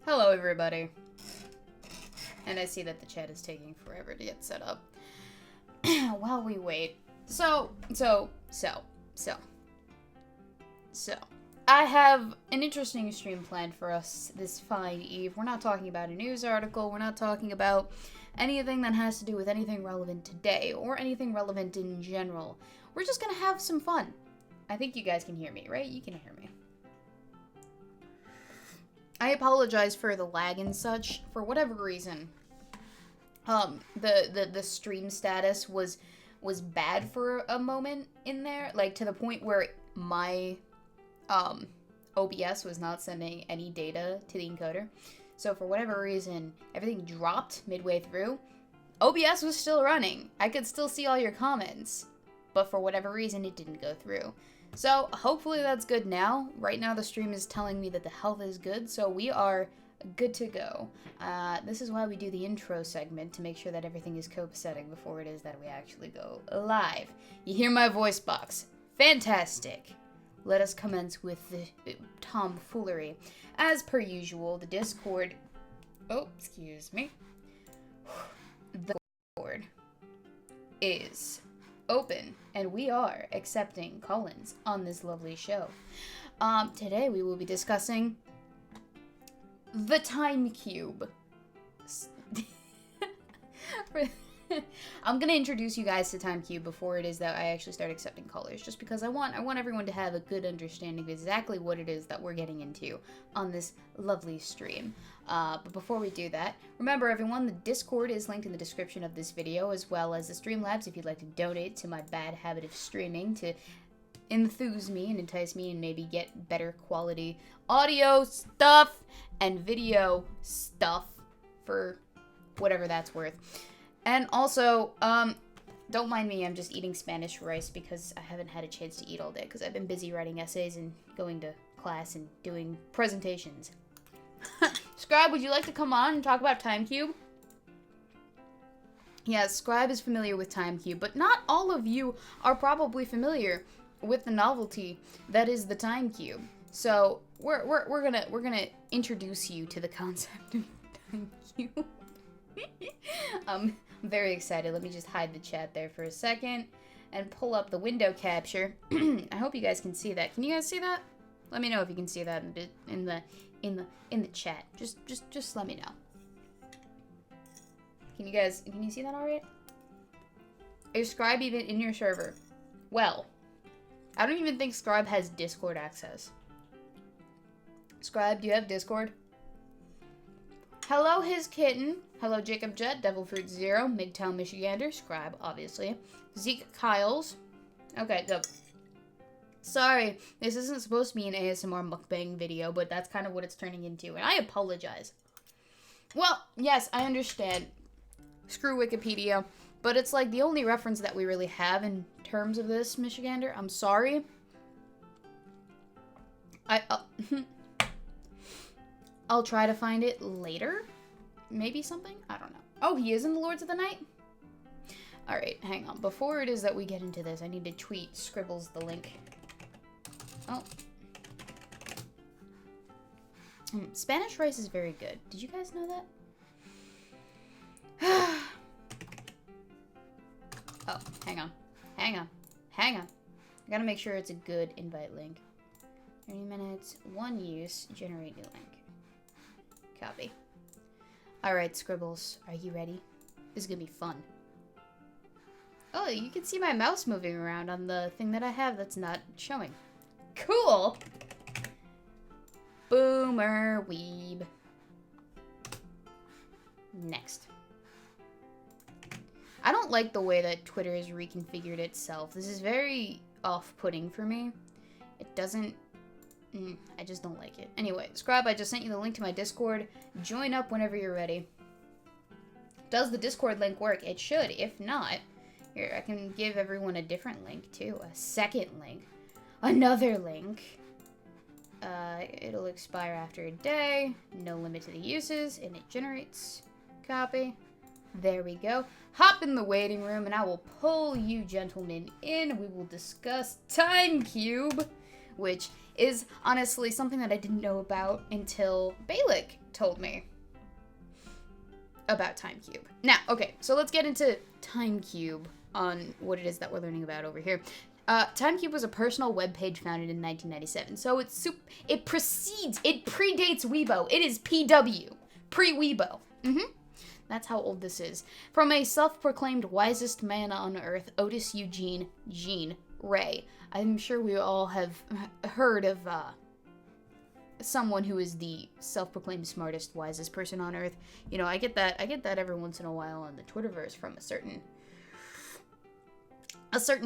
Hello, everybody. And I see that the chat is taking forever to get set up. While we wait. So. I have an interesting stream planned for us this fine eve. We're not talking about a news article. We're not talking about anything that has to do with anything relevant today or anything relevant in general. We're just gonna have some fun. I think you guys can hear me, right? You can hear me. I apologize for the lag and such. For whatever reason, the stream status was bad for a moment in there, like to the point where my OBS was not sending any data to the encoder. So for whatever reason, everything dropped midway through. OBS was still running. I could still see all your comments, but for whatever reason, it didn't go through. So hopefully that's good now. Right now the stream is telling me that the health is good, so we are good to go. This is why we do the intro segment, to make sure that everything is copacetic before it is that we actually go live. You hear my voice box. Fantastic. Let us commence with the tomfoolery. As per usual, the Discord... Oh, excuse me. The Discord is open, and we are accepting call-ins on this lovely show. Today we will be discussing the time cube. I'm gonna introduce you guys to time cube before it is that I actually start accepting callers, just because I want everyone to have a good understanding of exactly what it is that we're getting into on this lovely stream. But before we do that, remember everyone, the Discord is linked in the description of this video, as well as the Streamlabs if you'd like to donate to my bad habit of streaming to enthuse me and entice me and maybe get better quality audio stuff and video stuff for whatever that's worth. And also, don't mind me, I'm just eating Spanish rice because I haven't had a chance to eat all day because I've been busy writing essays and going to class and doing presentations. Scribe, would you like to come on and talk about time cube? Yeah, Scribe is familiar with time cube, but not all of you are probably familiar with the novelty that is the time cube. So we're gonna introduce you to the concept of time cube. I'm very excited. Let me just hide the chat there for a second and pull up the window capture. I hope you guys can see that. Can you guys see that? Let me know if you can see that in the chat. Just let me know. Can you see that all right? Is Scribe even in your server? Well, I don't even think Scribe has Discord access. Scribe, do you have Discord? Hello, his kitten. Hello, Jacob Jet, Devil Fruit Zero, Midtown Michigander, Scribe, obviously. Zeke Kyles. Okay, go. Sorry, this isn't supposed to be an ASMR mukbang video, but that's kind of what it's turning into, and I apologize. Well, yes, I understand. Screw Wikipedia, but it's like the only reference that we really have in terms of this, Michigander. I'm sorry. I'll try to find it later. Maybe something? I don't know. Oh, he is in the Lords of the Night? Alright, hang on. Before it is that we get into this, I need to tweet Scribbles the link. Oh. Spanish rice is very good. Did you guys know that? Oh, hang on. I gotta make sure it's a good invite link. 30 minutes, 1 use, generate new link. Copy. Alright, Scribbles, are you ready? This is gonna be fun. Oh, you can see my mouse moving around on the thing that I have that's not showing. Cool! Boomer weeb. Next. I don't like the way that Twitter has reconfigured itself. This is very off-putting for me. It doesn't... I just don't like it. Anyway, Scribe, I just sent you the link to my Discord. Join up whenever you're ready. Does the Discord link work? It should. If not, here, I can give everyone a different link, too. A second link. Another link. It'll expire after a day. No limit to the uses, and it generates. Copy. There we go. Hop in the waiting room, and I will pull you gentlemen in. We will discuss Time Cube, which is honestly something that I didn't know about until Balik told me about Time Cube. Now, okay, so let's get into Time Cube on what it is that we're learning about over here. Time Cube was a personal web page founded in 1997, so it predates Weebo. It is PW, pre-Weebo. That's how old this is. From a self-proclaimed wisest man on Earth, Otis Eugene Jean Ray. I'm sure we all have heard of someone who is the self-proclaimed smartest, wisest person on Earth. You know, I get that every once in a while on the Twitterverse from a certain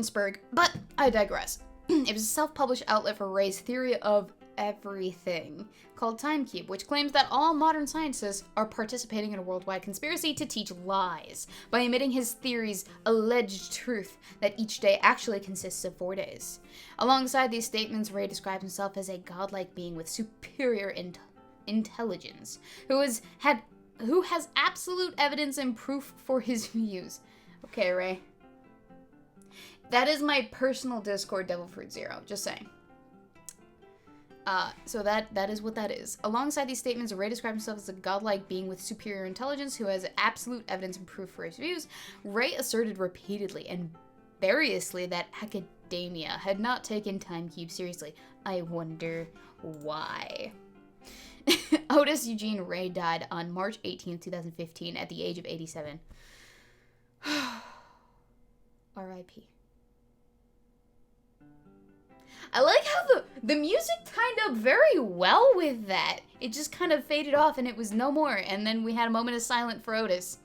spurg, but I digress. It was a self-published outlet for Ray's theory of everything, called Time Cube, which claims that all modern scientists are participating in a worldwide conspiracy to teach lies by omitting his theory's alleged truth that each day actually consists of 4 days. Alongside these statements, Ray describes himself as a godlike being with superior intelligence, who has absolute evidence and proof for his views. Okay, Ray. That is my personal Discord, Devil Fruit Zero. Just saying. So that is what that is. Alongside these statements, Ray described himself as a godlike being with superior intelligence who has absolute evidence and proof for his views. Ray asserted repeatedly and variously that academia had not taken Time Cube seriously. I wonder why. Otis Eugene Ray died on March 18, 2015 at the age of 87. R.I.P. I like how the music timed up very well with that. It just kind of faded off and it was no more. And then we had a moment of silence for Otis.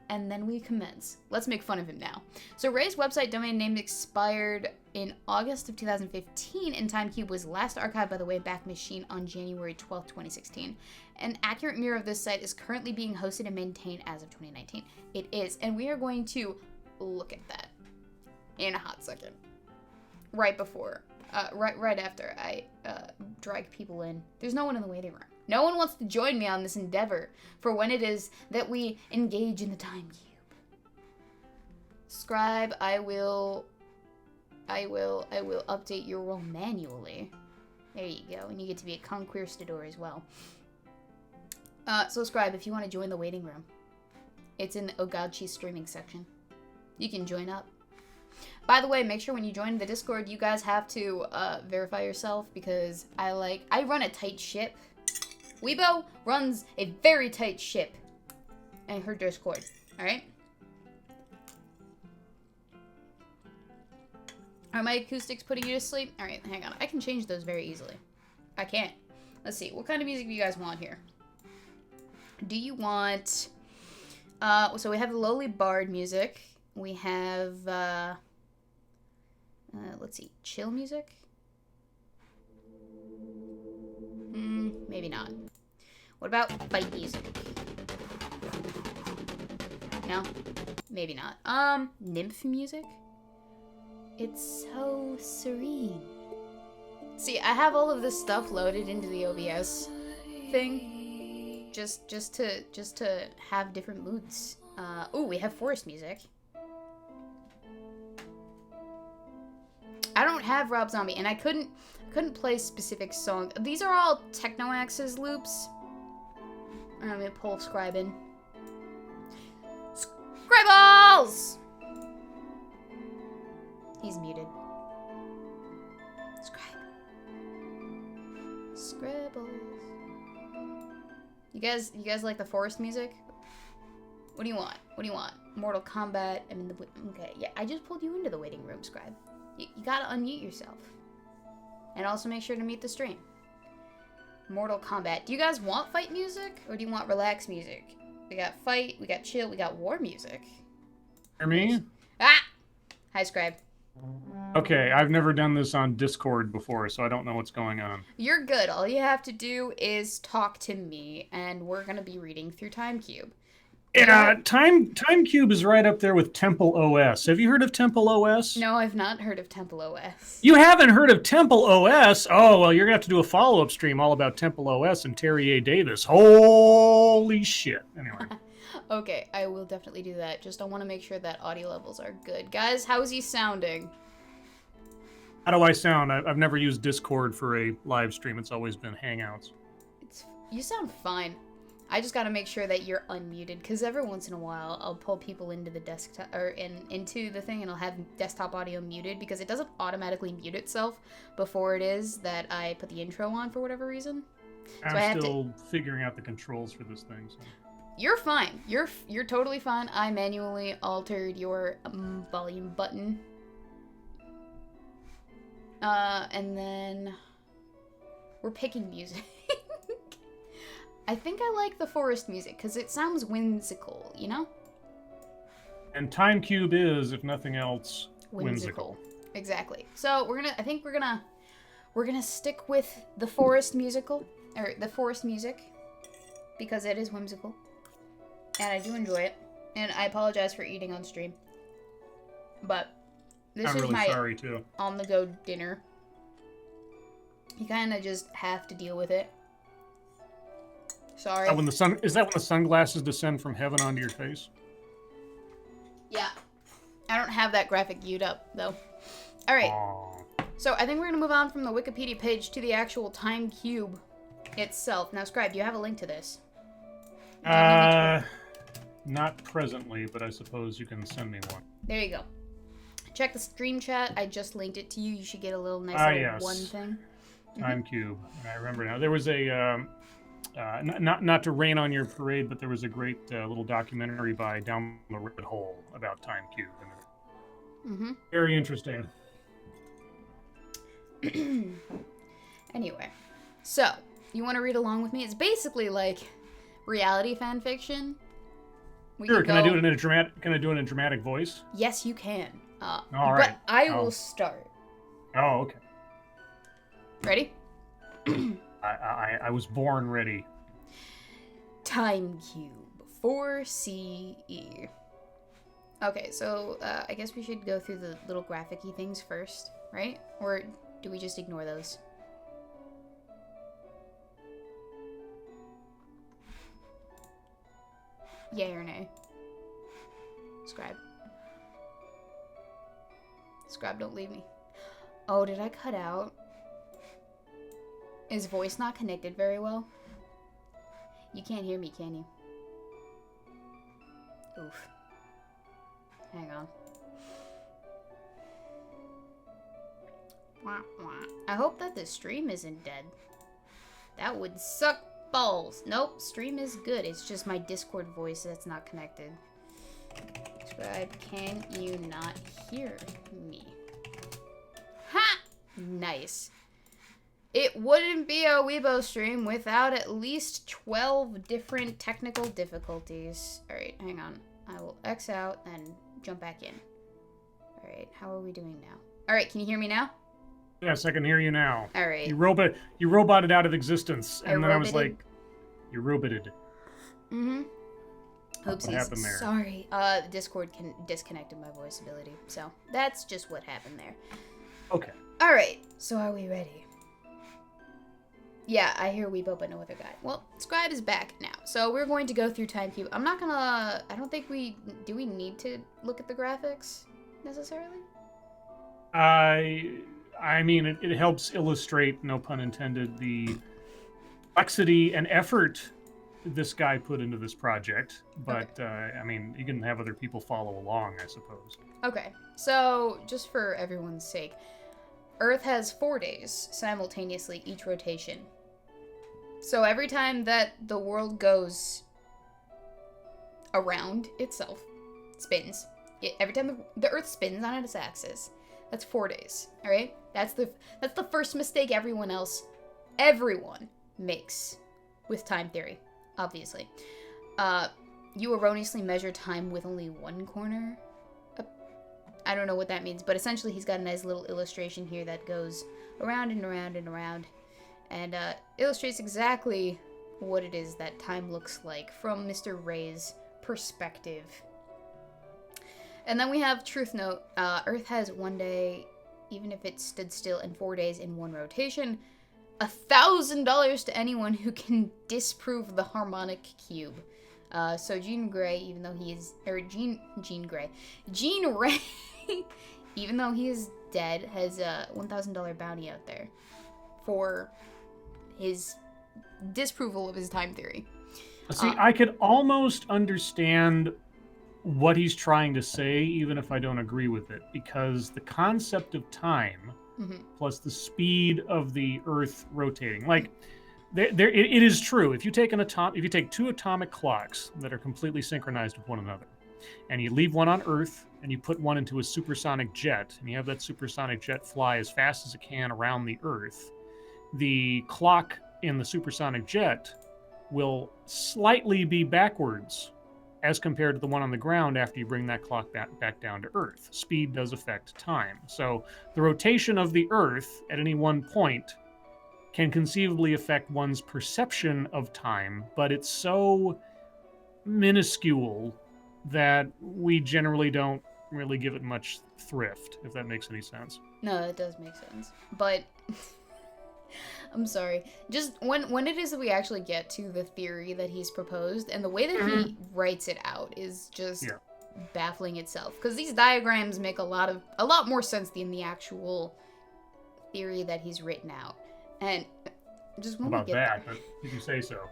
And then we commence. Let's make fun of him now. So Ray's website domain name expired in August of 2015, and Time Cube was last archived by the Wayback Machine on January 12th, 2016. An accurate mirror of this site is currently being hosted and maintained as of 2019. It is, and we are going to look at that in a hot second. Right before, right after I drag people in. There's no one in the waiting room. No one wants to join me on this endeavor for when it is that we engage in the Time Cube. Scribe, I will update your role manually. There you go, and you get to be a conquistador as well. So Scribe, if you want to join the waiting room, it's in the Ogachi streaming section. You can join up. By the way, make sure when you join the Discord, you guys have to verify yourself because I run a tight ship. Weebo runs a very tight ship in her Discord. All right. Are my acoustics putting you to sleep? All right, hang on. I can change those very easily. I can't. Let's see. What kind of music do you guys want here? Do you want? So we have the Lowly Bard music. We have. Let's see, chill music? Maybe not. What about fight music? No? Maybe not. Nymph music? It's so serene. See, I have all of this stuff loaded into the OBS thing. Just to have different moods. Ooh, we have forest music. I don't have Rob Zombie, and I couldn't play specific songs. These are all Techno-Axis loops. I'm gonna pull Scribe in. Scribbles! He's muted. Scribe. Scribbles. You guys like the forest music? What do you want? What do you want? Mortal Kombat. I mean, okay, yeah. I just pulled you into the waiting room, Scribe. You gotta unmute yourself, and also make sure to mute the stream. Mortal Kombat. Do you guys want fight music, or do you want relaxed music? We got fight. We got chill. We got war music. Hear me? Ah! Hi, Scribe. Okay, I've never done this on Discord before, so I don't know what's going on. You're good. All you have to do is talk to me, and we're gonna be reading through TimeCube. Yeah, TimeCube is right up there with Temple OS. Have you heard of Temple OS? No, I've not heard of Temple OS. You haven't heard of Temple OS? Oh, well, you're going to have to do a follow-up stream all about Temple OS and Terry A. Davis. Holy shit. Anyway. Okay, I will definitely do that. Just I want to make sure that audio levels are good. Guys, how is he sounding? How do I sound? I've never used Discord for a live stream. It's always been Hangouts. You sound fine. I just gotta make sure that you're unmuted, because every once in a while I'll pull people into the desktop or into the thing, and I'll have desktop audio muted because it doesn't automatically mute itself before it is that I put the intro on for whatever reason. I'm still figuring out the controls for this thing. So. You're fine. You're totally fine. I manually altered your volume button, and then we're picking music. I think I like the forest music because it sounds whimsical, you know? And TimeCube is, if nothing else, whimsical. Exactly. So I think we're gonna stick with the forest music because it is whimsical. And I do enjoy it. And I apologize for eating on stream. But this is my sorry too. On-the-go dinner. You kinda just have to deal with it. Sorry. Is that when the sunglasses descend from heaven onto your face? Yeah. I don't have that graphic queued up, though. All right. Aww. So I think we're going to move on from the Wikipedia page to the actual TimeCube itself. Now, Scribe, do you have a link to this? Not presently, but I suppose you can send me one. There you go. Check the stream chat. I just linked it to you. You should get a little nice yes. one thing. TimeCube. I remember now. There was a... not to rain on your parade, but there was a great little documentary by Down the Rabbit Hole about TimeCube. Very interesting. Anyway, so you want to read along with me? It's basically like reality fan fiction. Sure. Can I do it in a dramatic voice? Yes, you can. All right. But I will start. Oh, okay. Ready? I was born ready. TimeCube 4 CE. Okay, so I guess we should go through the little graphic-y things first, right? Or do we just ignore those? Yay or nay? Scribe. Scribe, don't leave me. Oh, did I cut out? Is voice not connected very well? You can't hear me, can you? Oof. Hang on. I hope that the stream isn't dead. That would suck balls. Nope, stream is good. It's just my Discord voice that's not connected. Scribe, can you not hear me? Ha! Nice. It wouldn't be a Weebo stream without at least 12 different technical difficulties. Alright, hang on. I will X out and jump back in. Alright, how are we doing now? Alright, can you hear me now? Yes, I can hear you now. Alright. You roboted out of existence. And then I was roboted? like, you roboted. Mm-hmm. What happened there? Sorry. Discord disconnected my voice ability. So, that's just what happened there. Okay. Alright, so are we ready? Yeah, I hear Weebo, but no other guy. Well, Scribe is back now, so we're going to go through TimeCube. I'm not gonna... I don't think do we need to look at the graphics, necessarily? I mean, it helps illustrate, no pun intended, the complexity and effort this guy put into this project. But, okay. I mean, you can have other people follow along, I suppose. Okay, so just for everyone's sake, Earth has 4 days simultaneously each rotation. So every time that the world goes around itself, spins, every time the Earth spins on its axis, that's 4 days, all right? That's the first mistake everyone makes with time theory, obviously. You erroneously measure time with only one corner. I don't know what that means, but essentially he's got a nice little illustration here that goes around and around and around, and illustrates exactly what it is that time looks like from Mr. Ray's perspective. And then we have Truth Note. Earth has 1 day, even if it stood still, and 4 days in one rotation. $1,000 to anyone who can disprove the harmonic cube. So Jean Grey, even though he is, or Jean Ray, even though he is dead, has a $1,000 bounty out there for his disproval of his time theory. See, I could almost understand what he's trying to say, even if I don't agree with it, because the concept of time plus the speed of the Earth rotating, like, it is true. If you take two atomic clocks that are completely synchronized with one another, and you leave one on Earth and you put one into a supersonic jet, and you have that supersonic jet fly as fast as it can around the Earth, the clock in the supersonic jet will slightly be backwards as compared to the one on the ground after you bring that clock back down to Earth. Speed does affect time. So the rotation of the Earth at any one point can conceivably affect one's perception of time, but it's so minuscule that we generally don't really give it much thrift, if that makes any sense. No, it does make sense. But I'm sorry. Just when it is that we actually get to the theory that he's proposed, and the way that he writes it out is just baffling itself. Because these diagrams make a lot more sense than the actual theory that he's written out. And just when about we get that, but if you say so.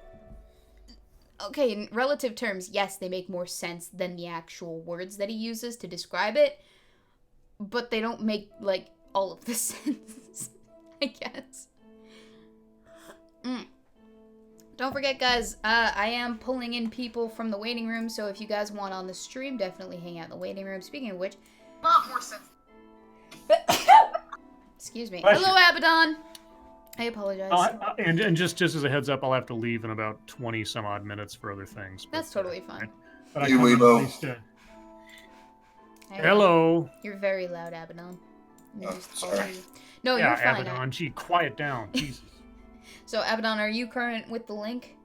Okay, in relative terms, yes, they make more sense than the actual words that he uses to describe it, but they don't make, like, all of the sense, I guess. Don't forget, guys, I am pulling in people from the waiting room, so if you guys want on the stream, definitely hang out in the waiting room. Speaking of which, lot more sense. Excuse me. Hello, Abaddon. I apologize. And just as a heads up, I'll have to leave in about 20 some odd minutes for other things. That's totally fine. But hey, Weebo. Hello. You're very loud, Abaddon. Sorry. No, you're fine. Abaddon, gee, quiet down. Jesus. So, Abaddon, are you current with the link?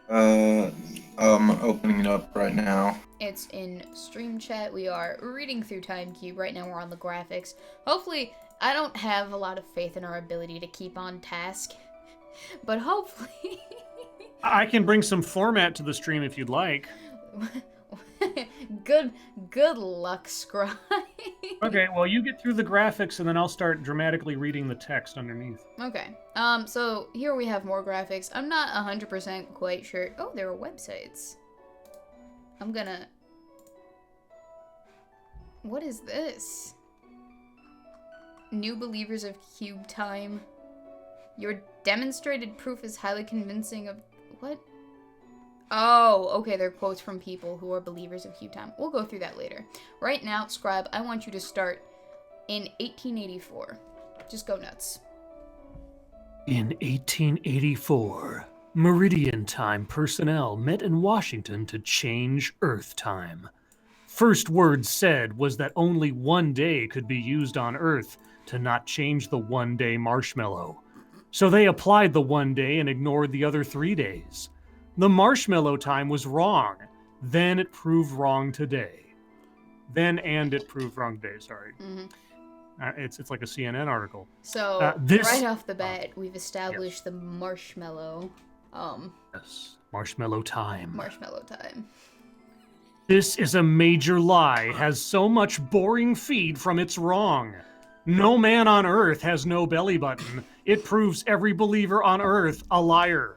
I'm opening it up right now. It's in stream chat. We are reading through Time Cube. Right now we're on the graphics. Hopefully, I don't have a lot of faith in our ability to keep on task, but hopefully... I can bring some format to the stream if you'd like. Good luck, Scribe. Okay, well, you get through the graphics, and then I'll start dramatically reading the text underneath. Okay. So here we have more graphics. I'm not 100% quite sure. Oh, there are websites. I'm gonna... What is this? New believers of cube time. Your demonstrated proof is highly convincing of... What? Oh, okay, they're quotes from people who are believers of cube time. We'll go through that later. Right now, Scribe, I want you to start in 1884. Just go nuts. In 1884, Meridian Time personnel met in Washington to change Earth time. First word said was that only 1 day could be used on Earth to not change the 1 day marshmallow. So they applied the 1 day and ignored the other 3 days. The marshmallow time was wrong. Then it proved wrong today. It proved wrong today, sorry. It's like a CNN article. So, right off the bat, we've established the marshmallow. Yes, marshmallow time. Marshmallow time. This is a major lie. Has so much boring feed from it's wrong. No man on earth has no belly button. It proves every believer on earth a liar.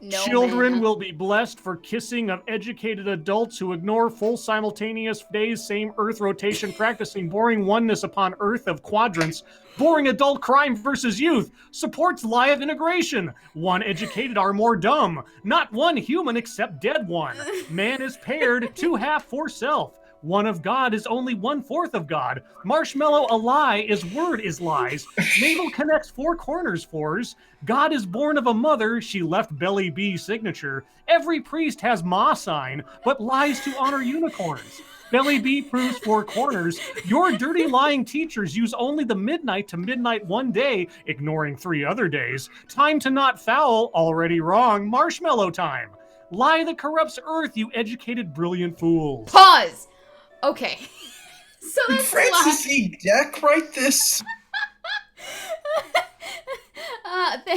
No, Children man. will be blessed for kissing of educated adults who ignore full simultaneous days, same Earth rotation, practicing boring oneness upon Earth of quadrants. Boring adult crime versus youth supports lie of integration. One educated are more dumb. Not one human except dead one. Man is paired, two half for self. One of God is only 1/4 of God. Marshmallow a lie is word is lies. Navel connects four corners fours. God is born of a mother, she left belly B signature. Every priest has Ma sign, but lies to honor unicorns. Belly B proves four corners. Your dirty lying teachers use only the midnight to midnight one day, ignoring 3 other days. Time to not foul, already wrong, marshmallow time. Lie that corrupts earth, you educated brilliant fools. Pause. Okay. So Did that's Francis E. Deck write this?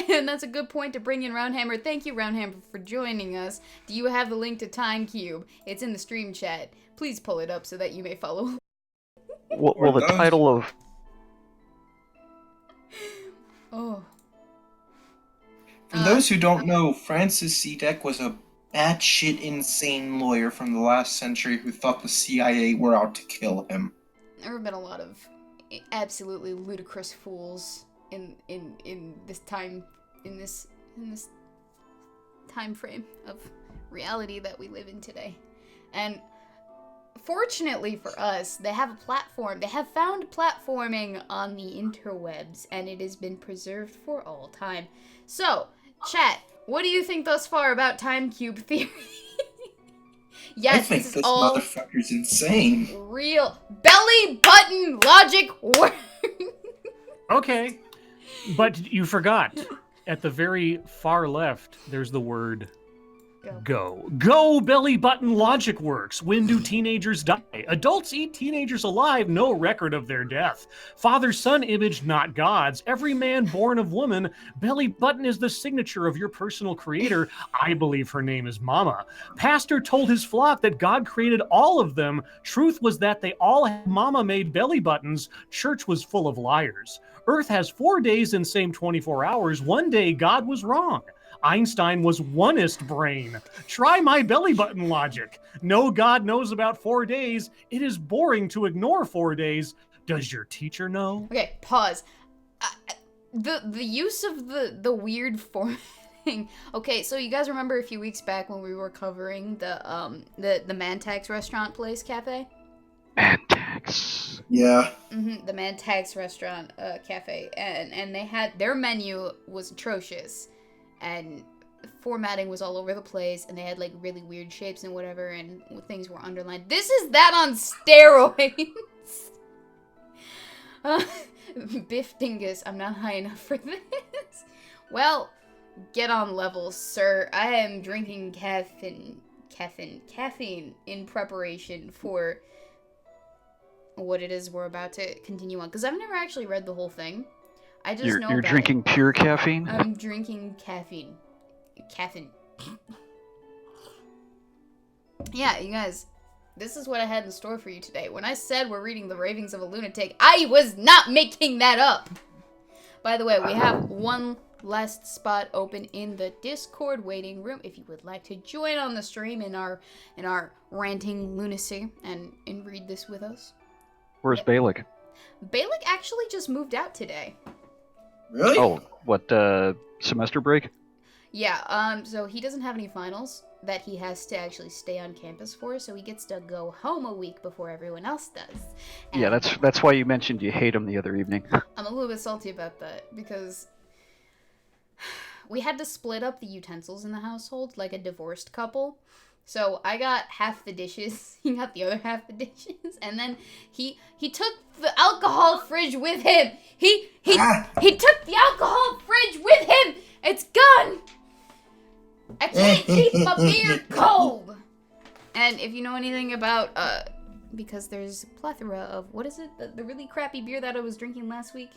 and that's a good point to bring in Roundhammer. Thank you, Roundhammer, for joining us. Do you have the link to Time Cube? It's in the stream chat. Please pull it up so that you may follow. Well, the title of... Oh. For those who don't know, Francis C. Deck was a batshit insane lawyer from the last century who thought the CIA were out to kill him. There have been a lot of absolutely ludicrous fools in this time in this time frame of reality that we live in today. And fortunately for us, they have a platform. They have found platforming on the interwebs, and it has been preserved for all time. So, chat, what do you think thus far about time cube theory? Yes, I think this this is all motherfucker's insane. real belly button logic work. Okay, but you forgot. At the very far left, there's the word go. Go, belly button logic works. When do teenagers die? Adults eat teenagers alive, no record of their death. Father-son image, not God's. Every man born of woman. Belly button is the signature of your personal creator. I believe her name is Mama. Pastor told his flock that God created all of them. Truth was that they all had Mama-made belly buttons. Church was full of liars. Earth has 4 days and same 24 hours. One day God was wrong. Einstein was oneist brain. Try my belly button logic. No God knows about 4 days. It is boring to ignore 4 days. Does your teacher know? Okay, pause. The use of the weird formatting. Okay, so you guys remember a few weeks back when we were covering the Mantax restaurant place cafe? Mantax. Yeah. The Mantax restaurant cafe, and they had their menu was atrocious. And formatting was all over the place, and they had like really weird shapes and whatever, and things were underlined. This is that on steroids. Biff Dingus, I'm not high enough for this. Well, get on levels, sir. I am drinking caffeine in preparation for what it is we're about to continue on, because I've never actually read the whole thing. I just know You're about drinking it. pure caffeine? I'm drinking caffeine. Yeah, you guys, this is what I had in store for you today. When I said we're reading the Ravings of a Lunatic, I was not making that up. By the way, we have one last spot open in the Discord waiting room if you would like to join on the stream in our ranting lunacy and read this with us. Where's Balik? Balik actually just moved out today. Really? Oh, what, semester break? Yeah, so he doesn't have any finals that he has to actually stay on campus for, so he gets to go home a week before everyone else does. And Yeah, that's why you mentioned you hate him the other evening. I'm a little bit salty about that, because we had to split up the utensils in the household like a divorced couple. So I got half the dishes, he got the other half the dishes, and then he took the alcohol fridge with him. He took the alcohol fridge with him. It's gone. I can't keep my beer cold. And if you know anything about because there's a plethora of, what is it, the really crappy beer that I was drinking last week?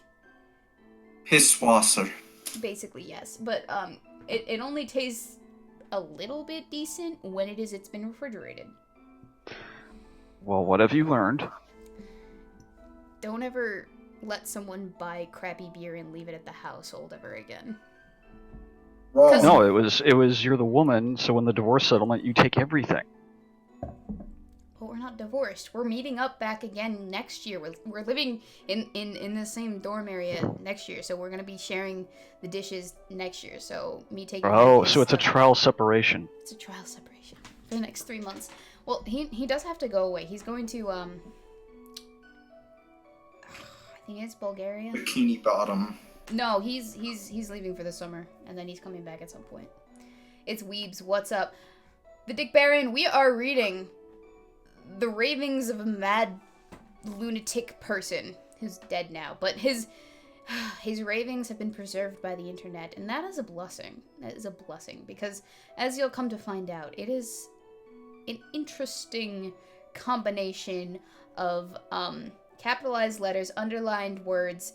Pisswasser. Basically, yes, but it only tastes a little bit decent when it's been refrigerated. Well, what have you learned? Don't ever let someone buy crappy beer and leave it at the household ever again. Wrong. No, it was you're the woman, so in the divorce settlement, you take everything. But we're not divorced. We're meeting up back again next year. We're living in the same dorm area next year, so we're gonna be sharing the dishes next year. So me taking Oh, his so it's a stuff- trial separation. It's a trial separation for the next 3 months. Well, he does have to go away. He's going to I think it's Bulgaria. Bikini Bottom. No, he's leaving for the summer, and then he's coming back at some point. It's Weebs. What's up? The Dick Baron. We are reading the ravings of a mad lunatic person who's dead now, but his ravings have been preserved by the internet, and that is a blessing. That is a blessing, because as you'll come to find out, it is an interesting combination of capitalized letters, underlined words,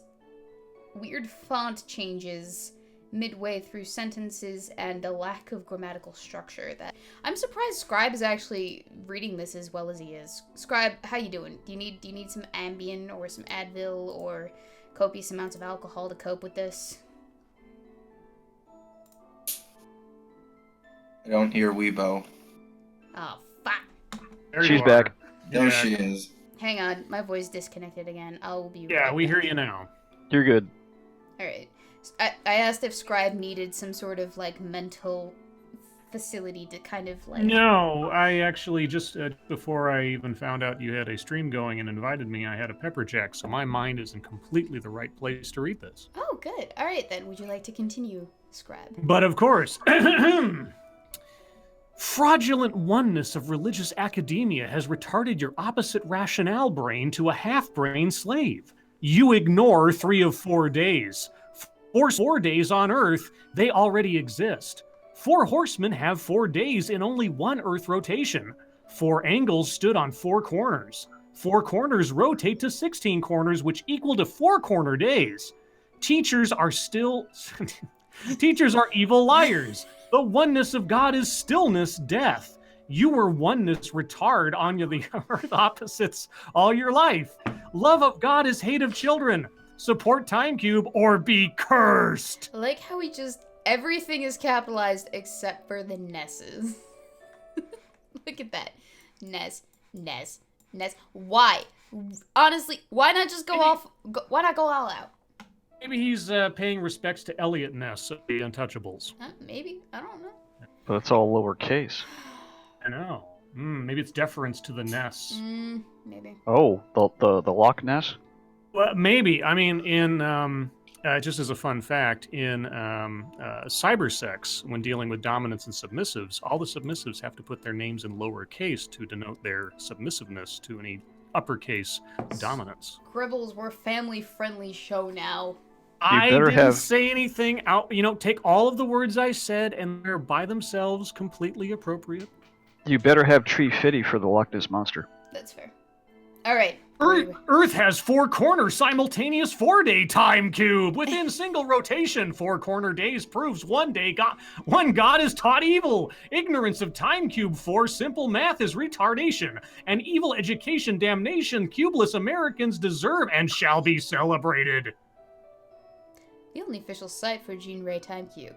weird font changes midway through sentences, and a lack of grammatical structure. That I'm surprised Scribe is actually reading this as well as he is. Scribe, how you doing? Do you need some Ambien or some Advil or copious amounts of alcohol to cope with this? I don't hear Weebo. Oh, fuck. There She's you are. back. There Yeah. she is. Hang on, my voice disconnected again. I'll be Yeah, right we back. hear you now. You're good. Alright. I asked if Scribe needed some sort of, like, mental facility to kind of, like... No, I actually just before I even found out you had a stream going and invited me, I had a pepper check, so my mind is in completely the right place to read this. Oh, good. Alright then, would you like to continue, Scribe? But of course, fraudulent oneness of religious academia has retarded your opposite rationale brain to a half-brain slave. You ignore 3 of 4 days. For 4 days on Earth, they already exist. 4 horsemen have 4 days in only 1 Earth rotation. 4 angles stood on 4 corners. 4 corners rotate to 16 corners, which equal to 4 corner days. Teachers are evil liars. The oneness of God is stillness, death. You were oneness retard on the Earth opposites all your life. Love of God is hate of children. Support Timecube or be cursed. I like how we just... Everything is capitalized except for the Nesses. Look at that. Ness. Why? Honestly, why not just why not go all out? Maybe he's paying respects to Elliot Ness of the Untouchables. Maybe. I don't know. But it's all lowercase. I know. Maybe it's deference to the Ness. Maybe. Oh, the Loch Ness? Well, maybe. I mean, in just as a fun fact, in cybersex, when dealing with dominants and submissives, all the submissives have to put their names in lowercase to denote their submissiveness to any uppercase dominance. Gribbles, we're a family-friendly show now. I better didn't have- say anything out. Take all of the words I said, and they're by themselves completely appropriate. You better have Tree Fitty for the Loch Ness Monster. That's fair. Alright. Earth has 4 corner simultaneous 4-day time cube within single rotation. 4 corner days proves one God is taught evil. Ignorance of time cube 4 simple math is retardation. An evil education damnation cubeless Americans deserve and shall be celebrated. The only official site for Gene Ray Time Cube.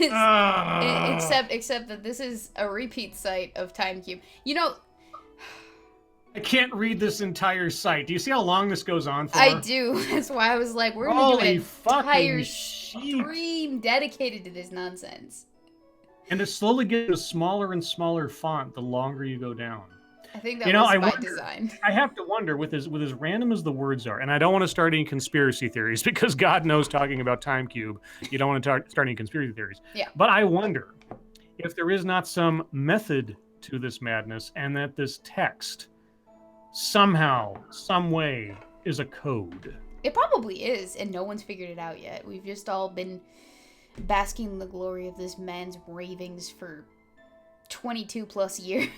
Except that this is a repeat site of TimeCube. I can't read this entire site. Do you see how long this goes on for? I do. That's why I was like, we're gonna do Holy an fucking entire sheep. stream dedicated to this nonsense. And it slowly gets a smaller and smaller font the longer you go down. I think that was I by wonder- design. I have to wonder, with as random as the words are, and I don't want to start any conspiracy theories because God knows, talking about Time Cube, you don't want to start any conspiracy theories. Yeah. But I wonder if there is not some method to this madness, and that this text somehow, some way, is a code. It probably is, and no one's figured it out yet. We've just all been basking in the glory of this man's ravings for 22 plus years.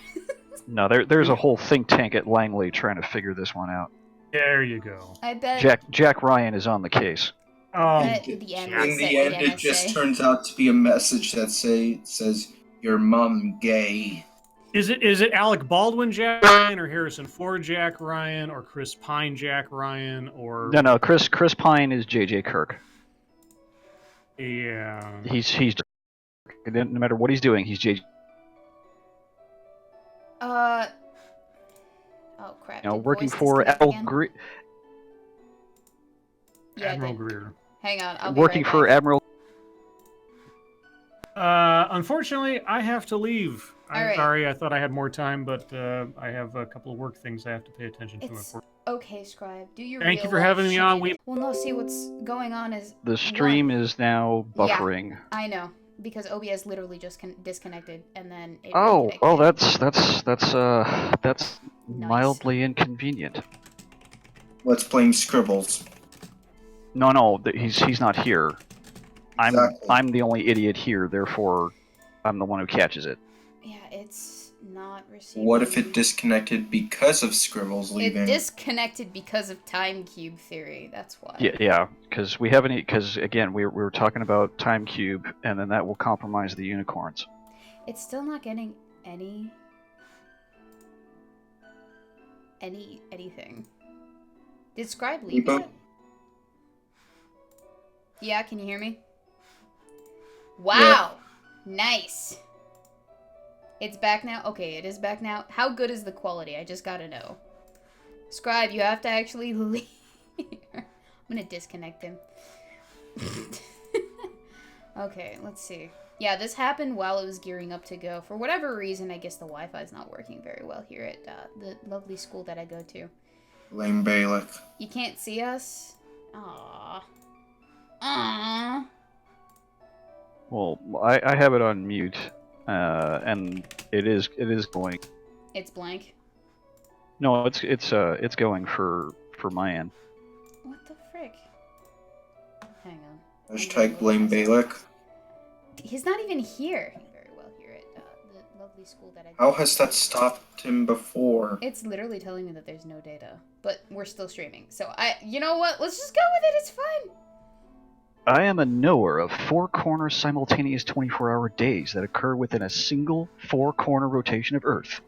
No, there's a whole think tank at Langley trying to figure this one out. There you go. I bet. Jack Ryan is on the case. Oh, bet the In NSA the end, it just NSA. turns out to be a message that says, "Your mom gay." Is it Alec Baldwin Jack Ryan or Harrison Ford Jack Ryan or Chris Pine Jack Ryan or No. Chris Pine is J.J. Kirk. Yeah. He's no matter what he's doing, he's J.J. Oh crap! You know, Did working voice for disconnect again? Yeah, it Admiral did. Greer. Hang on, I'll be working right for back. Admiral. Unfortunately, I have to leave. I'm All right. sorry. I thought I had more time, but I have a couple of work things I have to pay attention to. It's okay, Scribe. Do your Thank you real for life having me on. shit. Well, no, see what's going on is The stream is now buffering. Yeah, I know because OBS literally just disconnected and then it Oh, reconnected. well, that's Nice. mildly inconvenient. Let's blame Scribbles. No, he's not here. Exactly. I'm the only idiot here, therefore, I'm the one who catches it. Yeah, it's not receiving. What if it disconnected because of Scribbles leaving? It disconnected because of time cube theory. That's why. Yeah, because we haven't. Because again, we were talking about time cube, and then that will compromise the unicorns. It's still not getting anything. Did Scribe leave Weebo? yet? Yeah, can you hear me? Wow, nice. It's back now? Okay, it is back now. How good is the quality? I just gotta know. Scribe, you have to actually leave. I'm gonna disconnect him. Okay, let's see. Yeah, this happened while it was gearing up to go. For whatever reason, I guess the Wi-Fi is not working very well here at the lovely school that I go to. Blame Balak. You can't see us? Aww. Aww. Well, I have it on mute, and it is going. It's blank. No, it's going for my end. What the frick? Hang on. Hashtag blame Balak. He's not even here very well here at the lovely school that I go How to. has that stopped him before? It's literally telling me that there's no data, but we're still streaming. So you know what? Let's just go with it. It's fine. I am a knower of four-corner simultaneous 24-hour days that occur within a single four-corner rotation of Earth.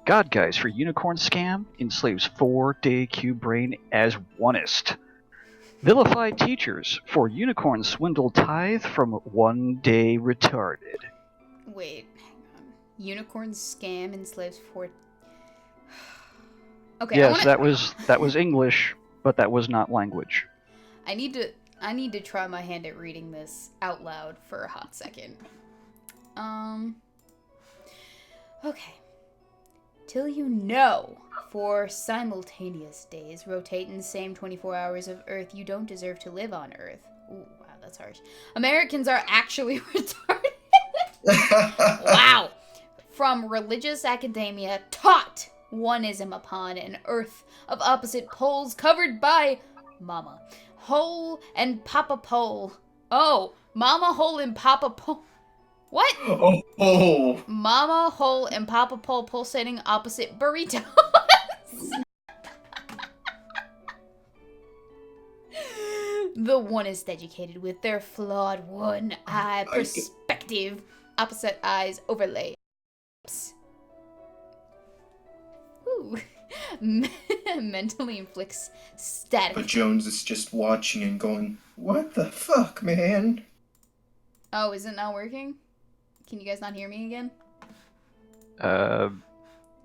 God Guys for Unicorn Scam enslaves 4-day cube brain as oneist. Vilified teachers for Unicorn Swindle tithe from 1 day retarded. Wait, hang on. Unicorn scam enslaves 4. Okay. Yes, that was English, but that was not language. I need to try my hand at reading this out loud for a hot second. Okay. Till you know, for simultaneous days rotate in the same 24 hours of Earth, you don't deserve to live on Earth. Ooh, wow, that's harsh. Americans are actually retarded. Wow. From religious academia taught oneism upon an Earth of opposite poles covered by Mama Hole and Papa Pole. Oh, Mama Hole and Papa Pole. What? Oh. Mama Hole and Papa Pole pulsating opposite burritos. The one is educated with their flawed one-eye perspective. Opposite eyes overlay. Ooh. Mentally inflicts static. But Jones is just watching and going, what the fuck, man? Oh, is it not working? Can you guys not hear me again? Uh,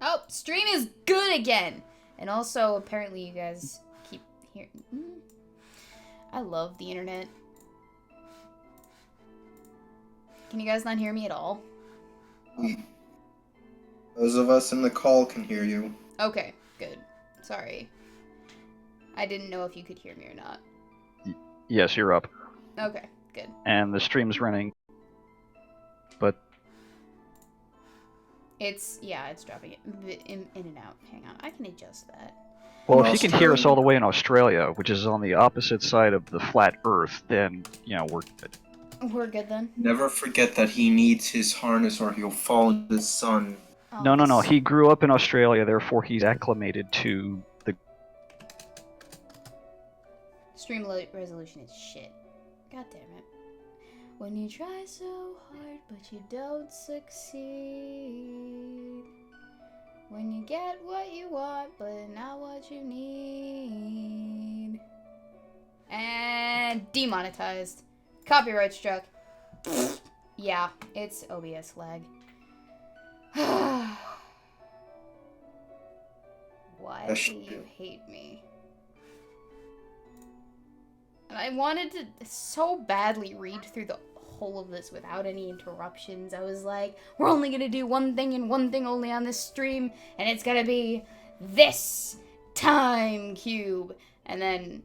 Oh, stream is good again! And also, apparently you guys keep hearing... I love the internet. Can you guys not hear me at all? Those of us in the call can hear you. Okay, good. Sorry. I didn't know if you could hear me or not. yes, you're up. Okay, good. And the stream's running. But It's dropping it in and out. Hang on, I can adjust that. well, In if you can hear us Australia. all the way in Australia, which is on the opposite side of the flat Earth, then we're good. We're good then? Never forget that he needs his harness or he'll fall into the sun. Oh, No. He grew up in Australia, therefore he's acclimated to the. Stream resolution is shit. God damn it. When you try so hard, but you don't succeed. When you get what you want, but not what you need. And demonetized. Copyright struck. Yeah, it's OBS lag. Why do you hate me? And I wanted to so badly read through the whole of this without any interruptions. I was like, we're only gonna do one thing and one thing only on this stream, and it's gonna be this time cube. And then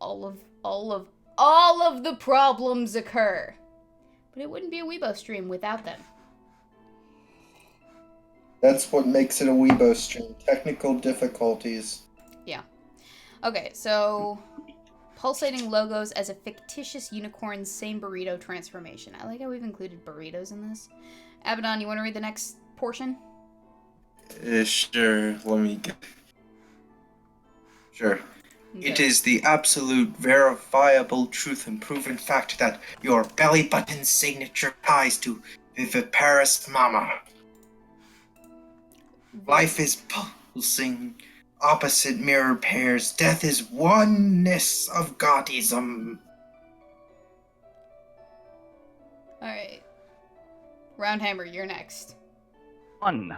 all of the problems occur. But it wouldn't be a Weebo stream without them. That's what makes it a Weebo stream. Technical difficulties. Yeah. Okay, so pulsating logos as a fictitious unicorn, same burrito transformation. I like how we've included burritos in this. Abaddon, you want to read the next portion? Sure. Let me get... Sure. Okay. It is the absolute, verifiable truth and proven fact that your belly button signature ties to Viviparous Mama. Life is pulsing, opposite mirror pairs. Death is oneness of godism. Alright. Roundhammer, you're next. One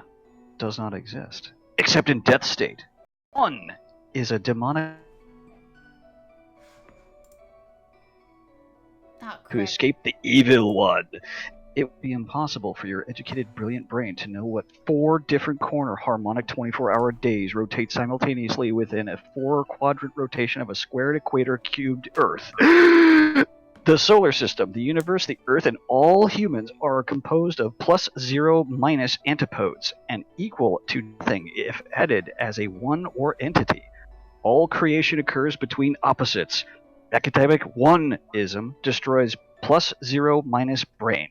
does not exist, except in death state. One is a demonic Oh, to crap. escape the evil one. It would be impossible for your educated, brilliant brain to know what 4 different corner harmonic 24-hour days rotate simultaneously within a 4-quadrant rotation of a squared equator cubed Earth. The solar system, the universe, the Earth, and all humans are composed of +0 - antipodes, and equal to nothing if added as a one or entity. All creation occurs between opposites. Academic one-ism destroys +0 - brain.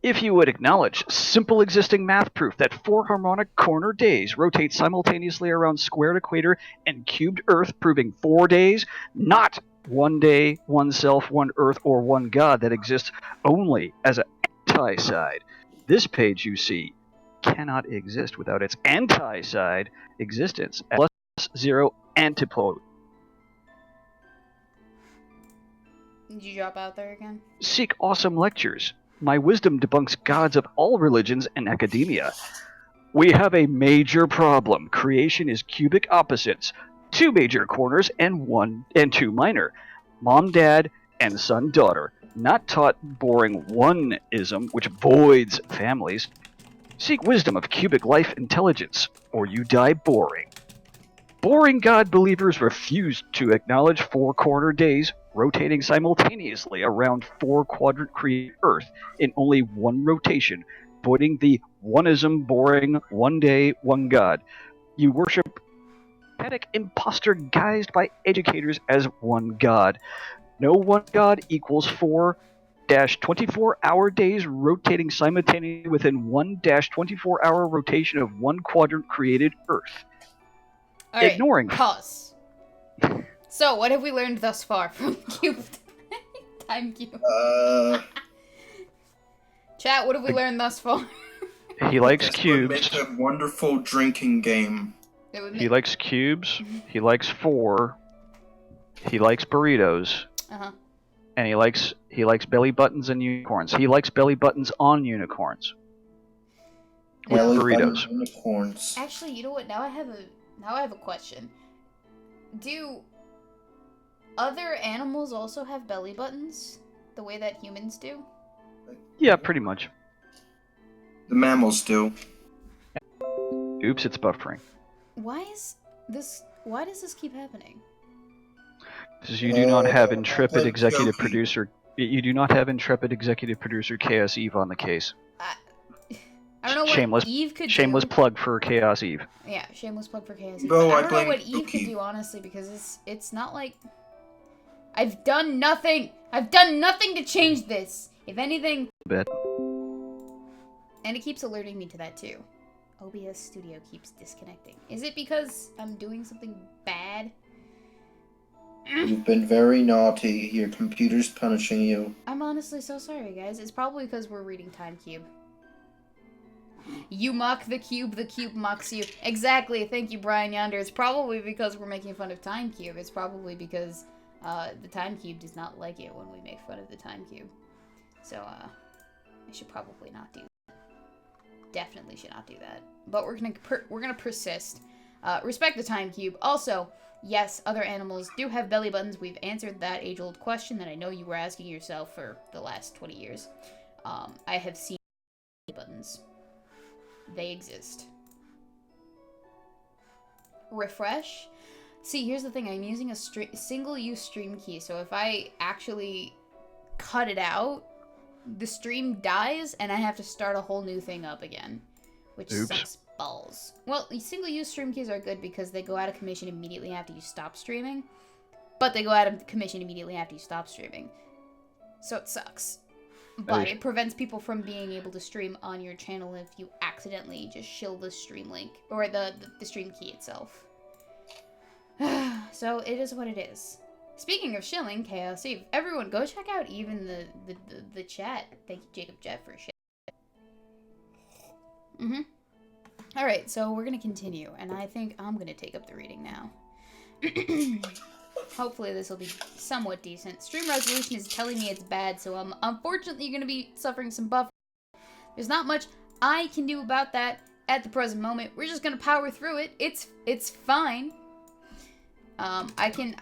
If you would acknowledge simple existing math proof that 4 harmonic corner days rotate simultaneously around squared equator and cubed Earth, proving 4 days, not one day, one self, one Earth, or one God that exists only as an anti-side. This page you see cannot exist without its anti-side existence at +0 antipode. Did you drop out there again? Seek awesome lectures. My wisdom debunks gods of all religions and academia. We have a major problem. Creation is cubic opposites, 2 major corners and 2 minor. Mom, dad, and son, daughter. Not taught boring one-ism, which voids families. Seek wisdom of cubic life intelligence, or you die boring. Boring God believers refuse to acknowledge 4-corner days rotating simultaneously around 4-quadrant created Earth in only one rotation, voiding the one-ism boring one day, one God. You worship pathetic imposter guised by educators as one God. No one God equals 4-24-hour days rotating simultaneously within 1-24-hour rotation of one quadrant created Earth. All right, Ignoring. Pause. So, what have we learned thus far from Time Cube? Chat, what have we learned thus far? He likes This would cubes. make a wonderful drinking game. He likes cubes. He likes 4. He likes burritos. Uh-huh. And he likes belly buttons and unicorns. He likes belly buttons on unicorns. With Belly burritos. button unicorns. Actually, you know what? Now I have a question. Do other animals also have belly buttons the way that humans do? Yeah, pretty much. The mammals do. Oops, it's buffering. Why does this keep happening? Because you do not have intrepid I'm executive joking. producer. You do not have intrepid executive producer Chaos Eve on the case. I don't know what Shameless- Eve could Shameless do. plug for Chaos Eve. Yeah, shameless plug for KSE. Bro, I I don't know blame what Eve Cookie. could do, honestly, because it's not like... I've done nothing! I've done nothing to change this! If anything... Bet. And it keeps alerting me to that, too. OBS Studio keeps disconnecting. Is it because I'm doing something bad? You've been very naughty. Your computer's punishing you. I'm honestly so sorry, guys. It's probably because we're reading Time Cube. You mock the cube mocks you. Exactly. Thank you, Brian Yonder. It's probably because we're making fun of Time Cube. It's probably because the Time Cube does not like it when we make fun of the Time Cube. So, I should probably not do that. Definitely should not do that. But we're gonna persist. Respect the Time Cube. Also, yes, other animals do have belly buttons. We've answered that age-old question that I know you were asking yourself for the last 20 years. I have seen belly buttons. They exist. Refresh. See, here's the thing. I'm using a single-use stream key, so if I actually cut it out, the stream dies, and I have to start a whole new thing up again, which sucks balls. Well, single-use stream keys are good because they go out of commission immediately after you stop streaming, but they go out of commission immediately after you stop streaming, so it sucks. But it prevents people from being able to stream on your channel if you accidentally just shill the stream link, or the stream key itself. So it is what it is. Speaking of shilling, Chaos Eve, everyone go check out even the chat. Thank you, Jacob Jet, for shit. Alright, so we're gonna continue, and I think I'm gonna take up the reading now. Hopefully this will be somewhat decent. Stream resolution is telling me it's bad, so I'm unfortunately going to be suffering some buffering. There's not much I can do about that at the present moment. We're just going to power through it. It's fine. I can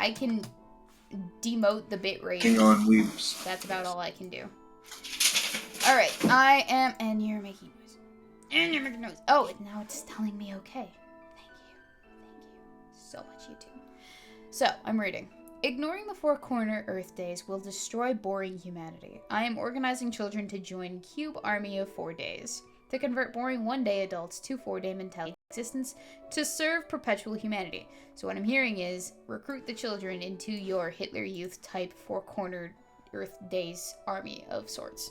demote the bit rate. Hang on, Weebs. That's about all I can do. Alright, I am... And you're making noise. And you're making noise. Oh, now it's telling me okay. Thank you. Thank you so much, YouTube. So, I'm reading. Ignoring the four-corner Earth days will destroy boring humanity. I am organizing children to join Cube Army of 4 days, to convert boring one-day adults to 4-day mentality existence to serve perpetual humanity. So what I'm hearing is, recruit the children into your Hitler Youth type four-cornered Earth days army of sorts.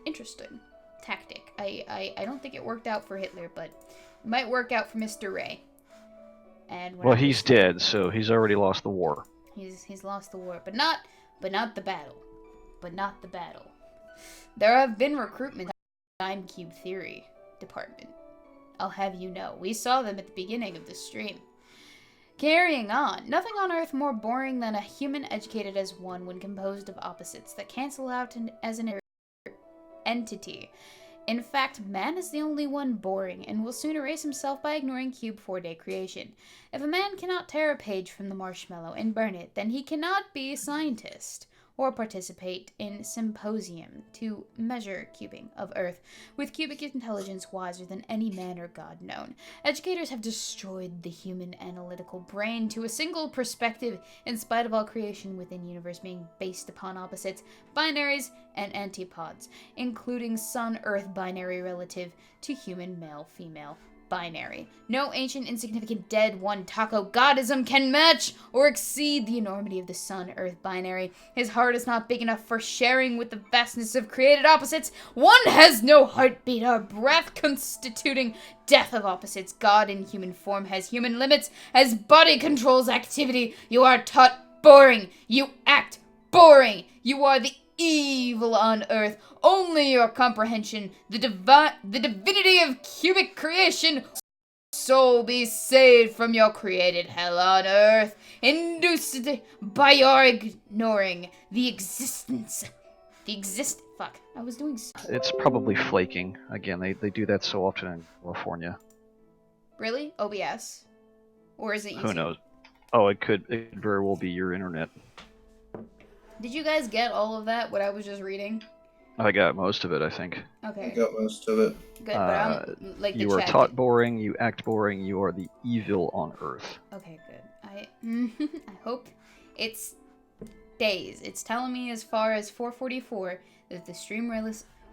Interesting tactic. I don't think it worked out for Hitler, but it might work out for Mr. Ray. And well, he's dead, so he's already lost the war. He's lost the war, but not the battle. But not the battle. There have been recruitment Time Cube Theory department. I'll have you know. We saw them at the beginning of the stream. Carrying on. Nothing on Earth more boring than a human educated as one when composed of opposites that cancel out as an entity. In fact, man is the only one boring, and will soon erase himself by ignoring Cube 4-day creation. If a man cannot tear a page from the marshmallow and burn it, then he cannot be a scientist, or participate in symposium to measure cubing of Earth, with cubic intelligence wiser than any man or god known. Educators have destroyed the human analytical brain to a single perspective, in spite of all creation within universe being based upon opposites, binaries, and antipods, including sun-Earth binary relative to human male-female binary. No ancient, insignificant, dead one taco godism can match or exceed the enormity of the sun-Earth binary. His heart is not big enough for sharing with the vastness of created opposites. One has no heartbeat or breath, constituting death of opposites. God in human form has human limits, as body controls activity. You are taught boring. You act boring. You are the evil on Earth. Only your comprehension, the divinity of cubic creation, soul be saved from your created hell on Earth, induced by your ignoring the existence. Fuck, I was doing so. It's probably flaking. Again, they do that so often in California. Really? OBS? Or is it using... Who knows? Oh, it very well be your internet. Did you guys get all of that, what I was just reading? I got most of it, I think. Okay. I got most of it. Good, but I'm, like, the you are chat taught boring, you act boring, you are the evil on Earth. Okay, good. I hope it's days. It's telling me as far as 4:44 that the stream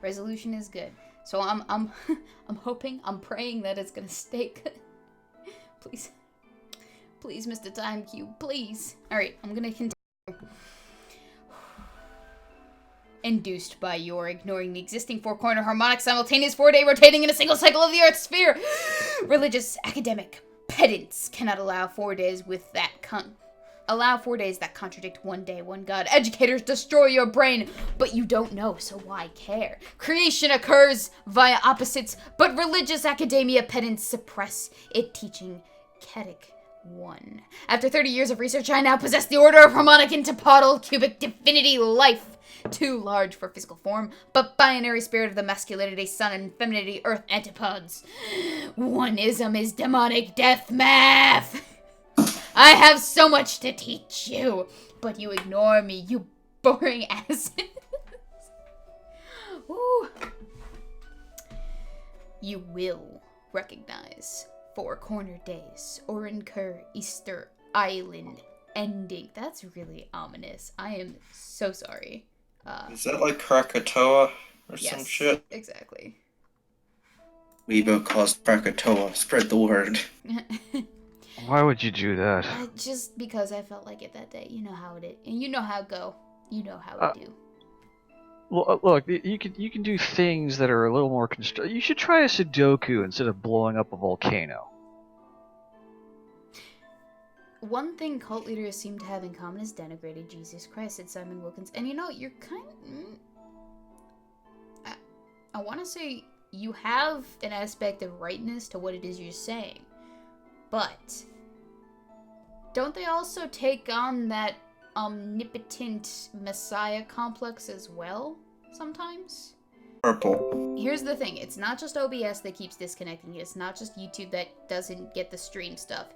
resolution is good. So I'm hoping, I'm praying that it's gonna stay good. Please. Please, Mr. Time Cube, please. Alright, I'm gonna continue. Induced by your ignoring the existing four-corner harmonic simultaneous 4-day rotating in a single cycle of the Earth's sphere. Religious, academic pedants cannot allow 4 days with that allow 4 days that contradict one day, one God. Educators destroy your brain, but you don't know, so why care? Creation occurs via opposites, but religious academia pedants suppress it, teaching Ketic 1. After 30 years of research, I now possess the order of harmonic interpodal cubic divinity life. Too large for physical form, but binary spirit of the masculinity sun and femininity earth antipodes. Oneism is demonic death math. I have so much to teach you, but you ignore me, you boring asses. Ooh. You will recognize Four Corner Days or incur Easter Island ending. That's really ominous. I am so sorry. Is that like Krakatoa or some Yes, shit? exactly. Weebo caused Krakatoa. Spread the word. Why would you do that? Just because I felt like it that day. You know how it is. And you know how it go. You know how it do. Look, you can do things that are a little more You should try a Sudoku instead of blowing up a volcano. One thing cult leaders seem to have in common is denigrated Jesus Christ, said Simon Wilkins. And you know, you're kind of... I want to say you have an aspect of rightness to what it is you're saying. But don't they also take on that omnipotent messiah complex as well sometimes? Purple. Here's the thing, it's not just OBS that keeps disconnecting you, it's not just YouTube that doesn't get the stream stuff.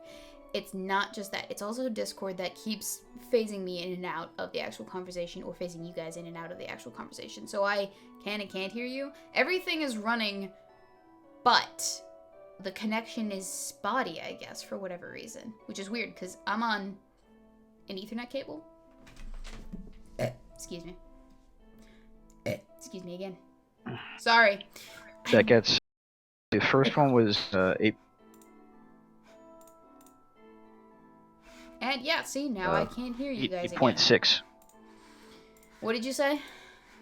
It's not just that, it's also Discord that keeps phasing me in and out of the actual conversation, or phasing you guys in and out of the actual conversation. So I can and can't hear you. Everything is running, but the connection is spotty, I guess, for whatever reason. Which is weird, because I'm on an Ethernet cable. Excuse me. Excuse me again. Sorry. That gets... The first one was 8... And yeah, see, now I can't hear you guys again. 8.6. What did you say?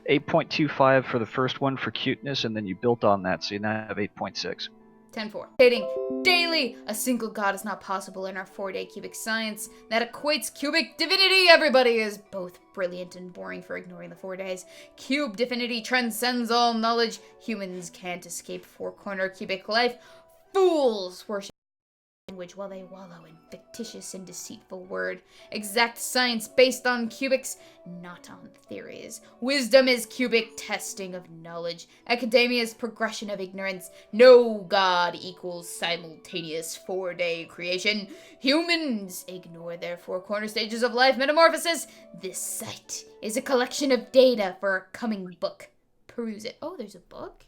8.25 for the first one for cuteness, and then you built on that, so you now have 8.6. 10-4. Stating daily, a single god is not possible in our 4-day cubic science. That equates cubic divinity. Everybody is both brilliant and boring for ignoring the 4 days. Cube divinity transcends all knowledge. Humans can't escape four-corner cubic life. Fools worship language while they wallow in fictitious and deceitful word. Exact science based on cubics, not on theories. Wisdom is cubic testing of knowledge. Academia's progression of ignorance. No god equals simultaneous 4-day creation. Humans ignore their 4 corner stages of life metamorphosis. This site is a collection of data for a coming book. Peruse it. Oh, there's a book?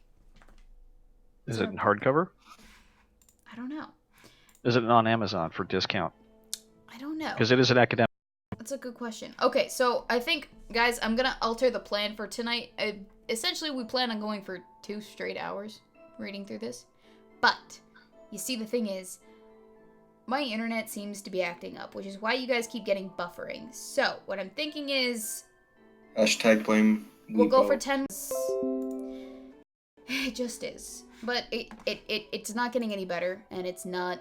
Is it in hardcover? I don't know. Is it on Amazon for discount? I don't know. Because it is an academic. That's a good question. Okay, so I think, guys, I'm gonna alter the plan for tonight. Essentially, we plan on going for 2 straight hours reading through this. But, you see, the thing is, my internet seems to be acting up, which is why you guys keep getting buffering. So, what I'm thinking is... Hashtag blame Weebo. We'll go for 10... It just is. But it's not getting any better, and it's not...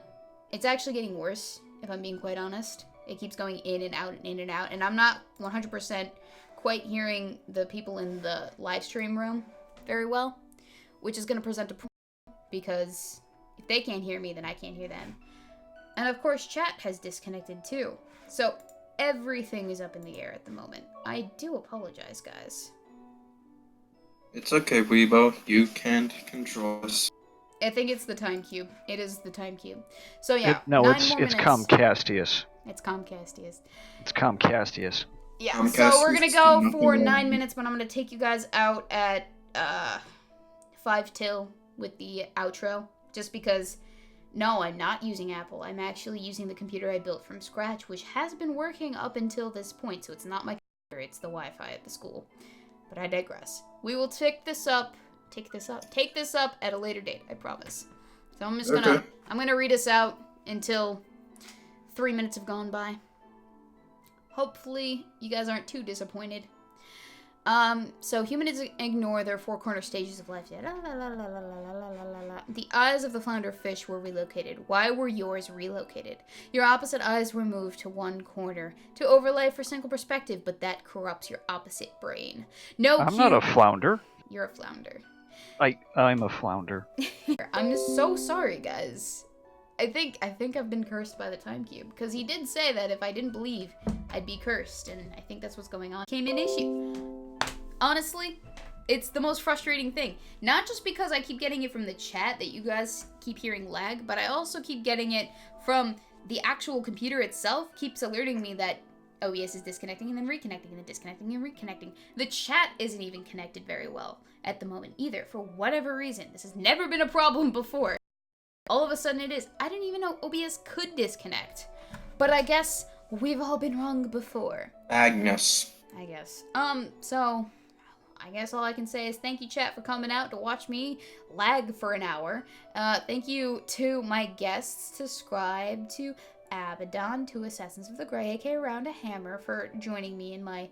It's actually getting worse, if I'm being quite honest. It keeps going in and out and in and out, and I'm not 100% quite hearing the people in the live stream room very well, which is going to present a problem, because if they can't hear me, then I can't hear them. And of course, chat has disconnected too. So everything is up in the air at the moment. I do apologize, guys. It's okay, Weebo. You can't control us. I think it's the time cube. It is the time cube. So yeah, No, 9 it's more minutes. Comcastius. It's Comcastius. It's Comcastius. Yeah, Comcast so we're gonna is go nothing for wrong. 9 minutes, but I'm gonna take you guys out at 5 till with the outro, just because. No, I'm not using Apple. I'm actually using the computer I built from scratch, which has been working up until this point. So it's not my computer; it's the Wi-Fi at the school. But I digress. We will take this up at a later date, I promise. So I'm just gonna, I'm gonna read us out until 3 minutes have gone by. Hopefully, you guys aren't too disappointed. So humans ignore their four corner stages of life. The eyes of the flounder fish were relocated. Why were yours relocated? Your opposite eyes were moved to one corner to overlay for single perspective, but that corrupts your opposite brain. No, I'm not a flounder. You're a flounder. I'm a flounder. I'm so sorry, guys. I think I've been cursed by the time cube, because he did say that if I didn't believe, I'd be cursed, and I think that's what's going on. Came an issue. Honestly, it's the most frustrating thing. Not just because I keep getting it from the chat that you guys keep hearing lag, but I also keep getting it from the actual computer itself. Keeps alerting me that OBS is disconnecting and then reconnecting and then disconnecting and reconnecting. The chat isn't even connected very well at the moment either, for whatever reason. This has never been a problem before. All of a sudden it is. I didn't even know OBS could disconnect. But I guess we've all been wrong before. Agnes. I guess. So I guess all I can say is thank you, chat, for coming out to watch me lag for an hour. Thank you to my guests, to Scribe, to Abaddon, to Assassins of the Grey, aka Round a Hammer, for joining me in my